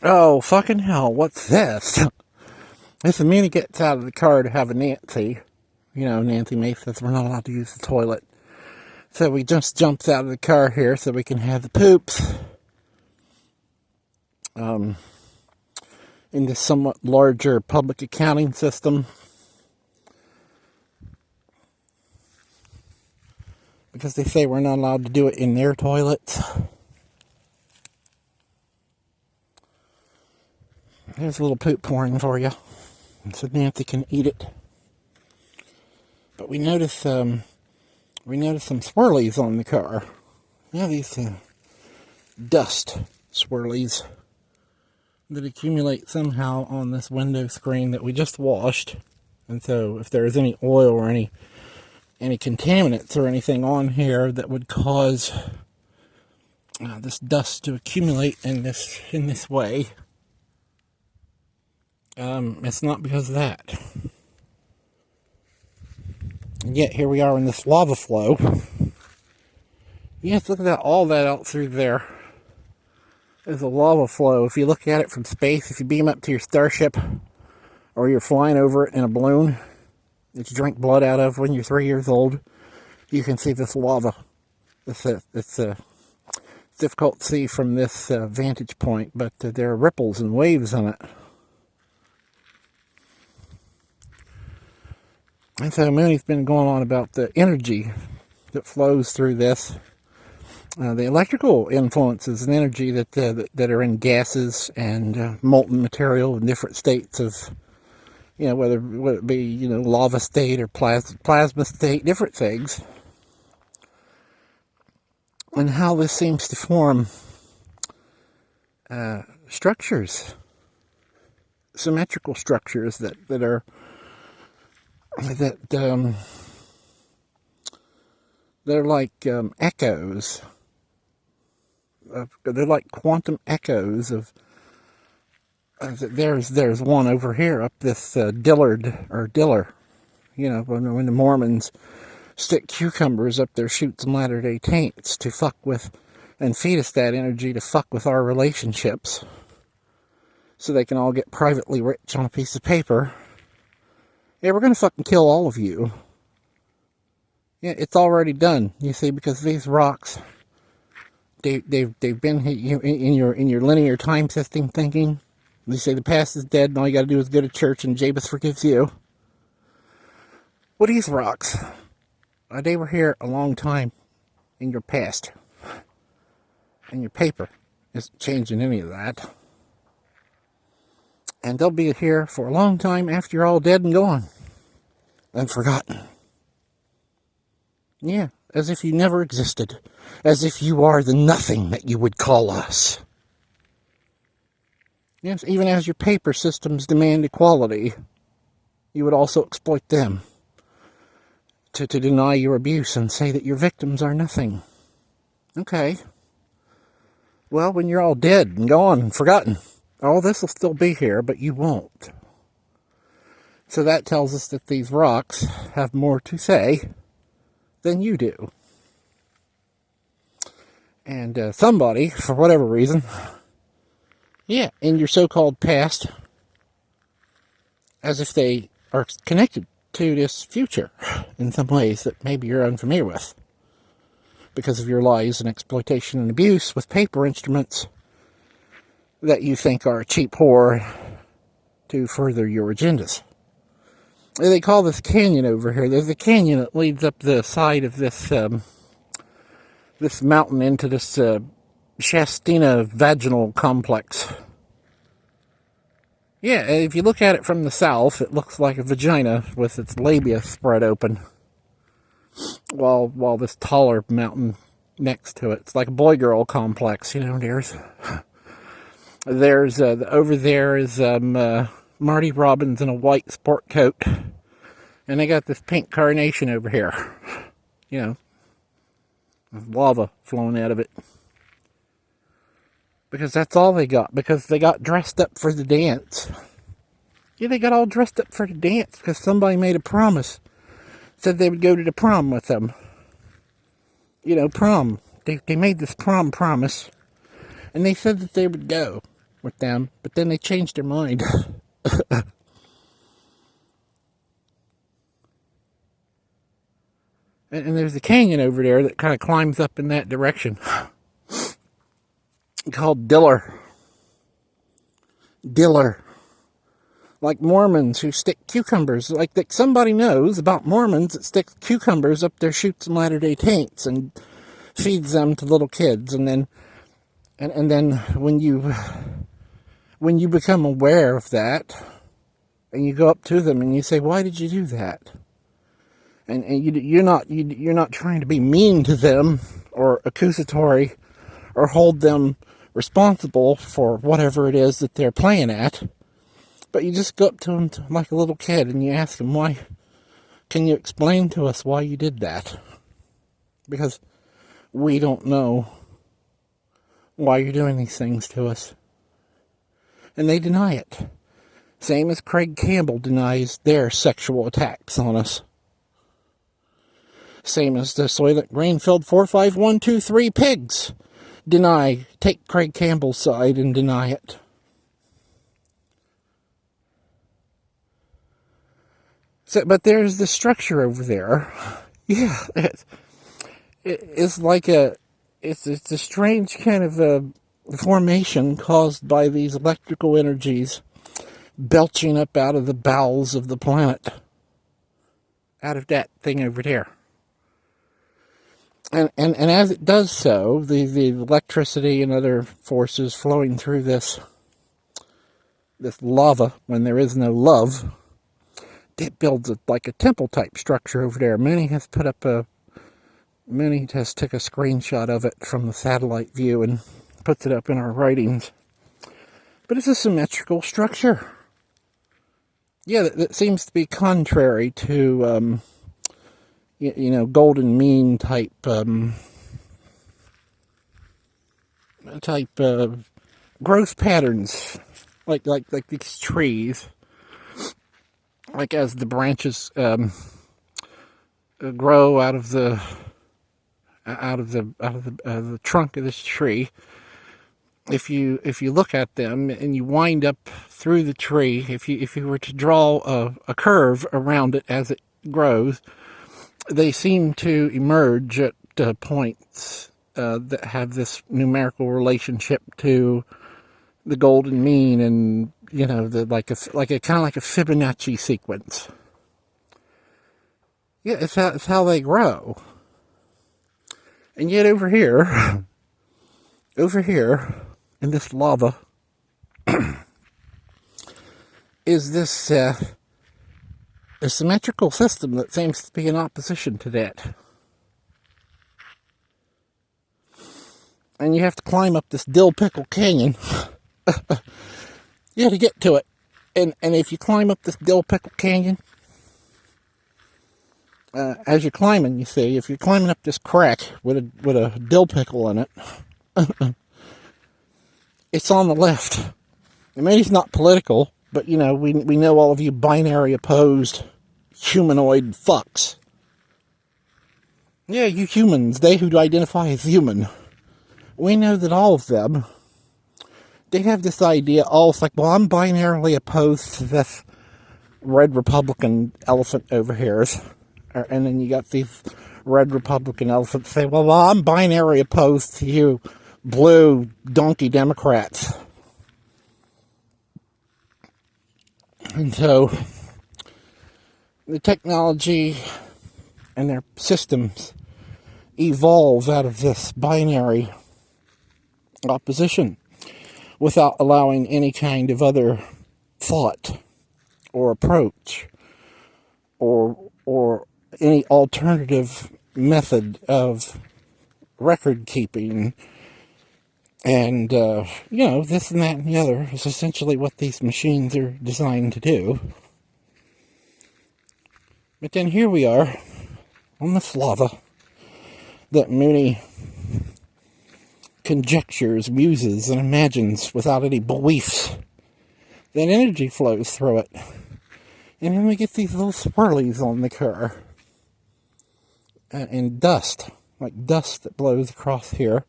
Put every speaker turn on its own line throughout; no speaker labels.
Oh, fucking hell, what's this? This Minnie gets out of the car to have a Nancy. You know, Nancy May says we're not allowed to use the toilet. So we just jumps out of the car here so we can have the poops. In this somewhat larger public accounting system. Because they say we're not allowed to do it in their toilets. Here's a little poop pouring for you. So Nancy can eat it. But we notice some swirlies on the car. Yeah, these dust swirlies that accumulate somehow on this window screen that we just washed. And so if there is any oil or any contaminants or anything on here that would cause this dust to accumulate in this way, it's not because of that. And yet here we are in this lava flow. Yes, look at that, all that out through there is a lava flow. If you look at it from space, if you beam up to your starship, or you're flying over it in a balloon that you drink blood out of when you're 3 years old, you can see this lava. It's difficult to see from this vantage point, but there are ripples and waves in it. And so Mooney's been going on about the energy that flows through this. The electrical influences and energy that are in gases and molten material in different states of, whether it be, lava state or plasma state, different things. And how this seems to form structures, symmetrical structures that are they're like echoes. They're like quantum echoes of. There's one over here up this Dillard or Diller. When the Mormons stick cucumbers up their chutes and Latter-day Saints to fuck with and feed us that energy to fuck with our relationships, so they can all get privately rich on a piece of paper. Yeah, we're gonna fucking kill all of you. Yeah, it's already done. You see, because these rocks, they've been in your linear time system thinking. They say the past is dead, and all you got to do is go to church, and Jabez forgives you. Well, these rocks, they were here a long time in your past, and your paper isn't changing any of that. And they'll be here for a long time after you're all dead and gone. And forgotten. Yeah, as if you never existed. As if you are the nothing that you would call us. Yes, even as your paper systems demand equality, you would also exploit them. To deny your abuse and say that your victims are nothing. Okay. Well, when you're all dead and gone and forgotten, all this will still be here, but you won't. So that tells us that these rocks have more to say than you do. And somebody, for whatever reason, in your so-called past, as if they are connected to this future in some ways that maybe you're unfamiliar with, because of your lies and exploitation and abuse with paper instruments that you think are a cheap whore to further your agendas. They call this canyon over here. There's a canyon that leads up the side of this this mountain into this Shastina vaginal complex. Yeah, if you look at it from the south, it looks like a vagina with its labia spread open. While this taller mountain next to it, it's like a boy-girl complex. There's over there is Marty Robbins in a white sport coat, and they got this pink carnation over here. With lava flowing out of it. Because that's all they got. Because they got dressed up for the dance. Yeah, they got all dressed up for the dance because somebody made a promise. Said they would go to the prom with them. Prom. They made this prom promise. And they said that they would go. with them, but then they changed their mind. And there's a canyon over there that kind of climbs up in that direction called Diller. Diller. Like Mormons who stick cucumbers, like that somebody knows about Mormons that stick cucumbers up their chutes and Latter-day Saints and feeds them to little kids. And then when you become aware of that, and you go up to them and you say, why did you do that? And you're not trying to be mean to them or accusatory or hold them responsible for whatever it is that they're playing at. But you just go up to them like a little kid and you ask them, why? Can you explain to us why you did that? Because we don't know why you're doing these things to us. And they deny it. Same as Craig Campbell denies their sexual attacks on us. Same as the Soylent Greenfield 45123 pigs take Craig Campbell's side and deny it. So, but there's the structure over there. Yeah, it's like it's a strange kind of a formation caused by these electrical energies belching up out of the bowels of the planet. Out of that thing over there. And as it does so, the electricity and other forces flowing through this lava, when there is no love, it builds like a temple-type structure over there. Minnie has took a screenshot of it from the satellite view and puts it up in our writings. But it's a symmetrical structure. Yeah, that seems to be contrary to, golden mean type growth patterns, like these trees. Like as the branches grow out of the trunk of this tree, if you look at them and you wind up through the tree, if you were to draw a curve around it as it grows, they seem to emerge at points that have this numerical relationship to the golden mean, and like a kind of like a Fibonacci sequence. Yeah, it's how they grow. And yet over here in this lava is this a symmetrical system that seems to be in opposition to that. And you have to climb up this Dill Pickle Canyon. Yeah, to get to it. And if you climb up this Dill Pickle Canyon, as you're climbing, you see, if you're climbing up this crack with a dill pickle in it, it's on the left. I mean, it's not political, but we know all of you binary opposed humanoid fucks. Yeah, you humans, they who identify as human. We know that all of them, they have this idea, it's like, well, I'm binarily opposed to this red Republican elephant over here. And then you got these red Republican elephants say, well, I'm binary opposed to you blue donkey Democrats. And so the technology and their systems evolve out of this binary opposition without allowing any kind of other thought or approach or any alternative method of record keeping. And, this and that and the other is essentially what these machines are designed to do. But then here we are on this lava that Mooney conjectures, muses, and imagines without any beliefs. Then energy flows through it. And then we get these little swirlies on the car. And dust, like dust that blows across here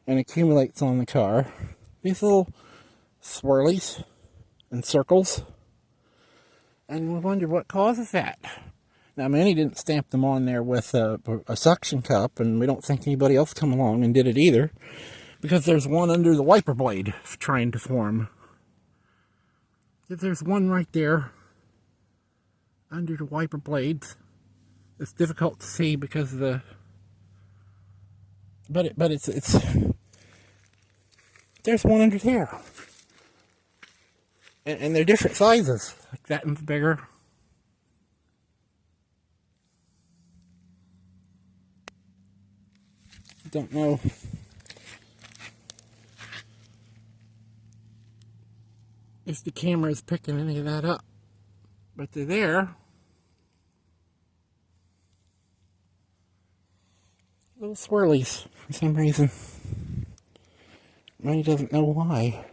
and accumulates on the car. These little swirlies and circles. And we wonder what causes that. Now, Manny didn't stamp them on there with a suction cup, and we don't think anybody else come along and did it either, because there's one under the wiper blade trying to form. There's one right there under the wiper blades. It's difficult to see because of the, but it's there's one under there, and they're different sizes. Like that one's bigger. Don't know. If the camera is picking any of that up, but they're there. Little swirlies for some reason. Manny doesn't know why.